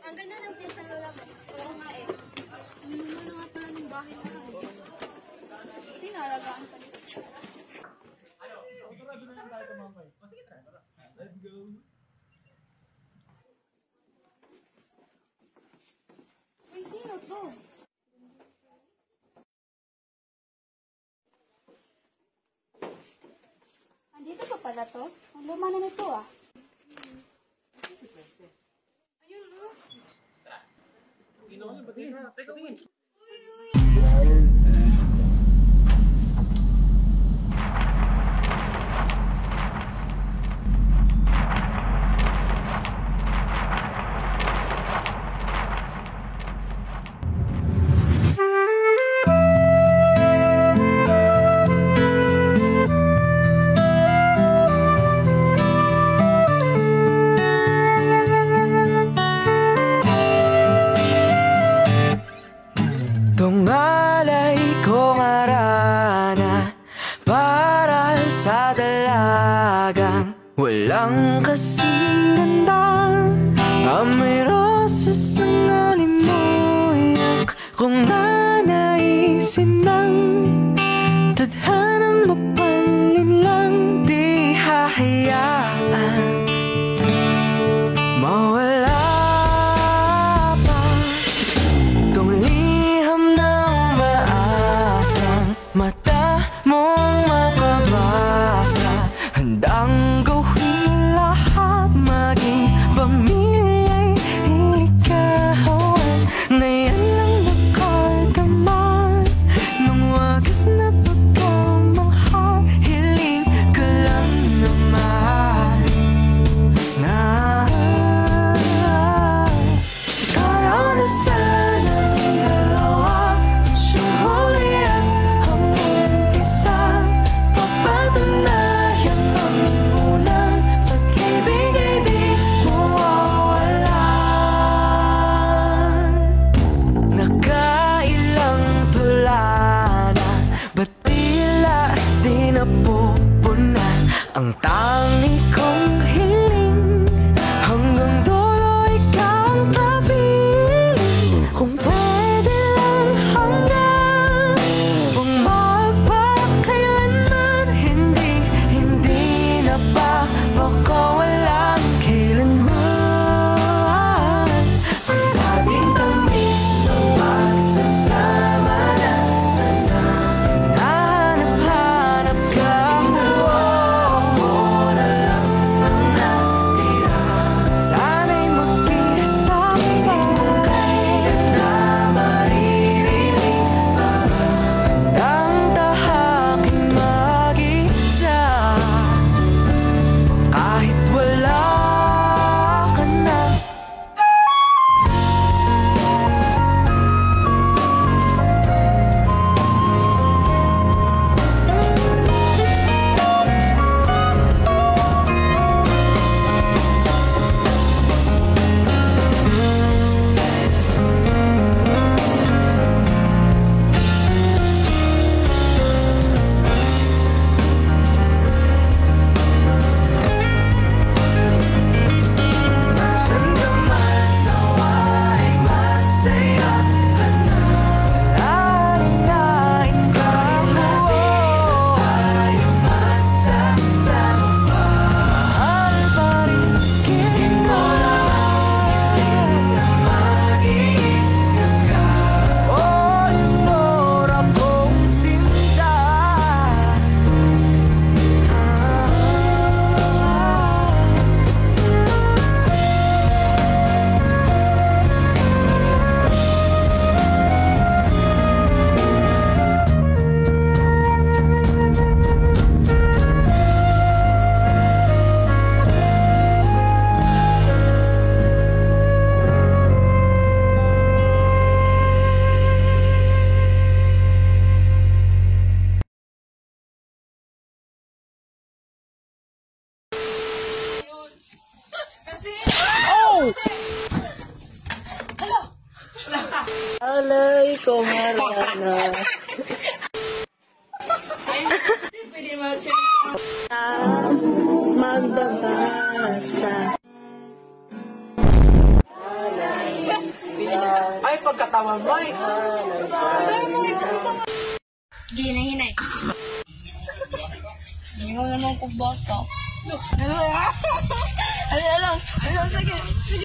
Ang ganda ng tinta lola mo. Oo nga eh. Ano naman nga pala ng bahay na lang. Pinalagaan pa nito. Tara, doon na lang tayo tumambay. O sige, tara. Let's go. Uy, sino to? Andito pa pala to? Ang luma na nito ah. Ayun oh. Ginawa niya, batiin. Teka, wait. Tungalay kong arana para sa dalagang walang kasing ganda. Amoy rosas ang alimuyak kung nanaisin ng tadhanang mapalin lang. Di hahayaan mawala pa tong liham ng maasang mata mong makabasa. Handang gawin lahat, maging pamilya'y ilikawan. Ngayon lang nakagaman ng wagas na pagkamangha. Hiling ka lang naman na kaya na sana ng dalawa sumulian ang umpisa. Papatunayan ang unang pag-ibig ay di mawawalan. Nakailang tula na, ba't tila di napupuna ang tangi kong hiling? Hanggang dulo ikaw ang kapiling. Kung pwede lang hanggang magpakailanman, hindi na ba baka walang kailanman. Ang laging tamis ng pagsasama na sana hinahanap-hanap sa buo na lang ang natira. Sana'y magkita pa, kailan na maririnig ang tahaking mag-isa. Kahit wala ka na. Nasaan ka man, nawa'y masaya ka na. Lalayain ka mo, tayo magsasama pa. Mahal pa rin kita, hiling na mag-iingat ka. O lunor akong sinta. Alay ko marana. Magbabasa. Alay Ay, pagkatawa mo eh. Hinahinay. Hindi ko naman kung bata. Ano lang? Sige.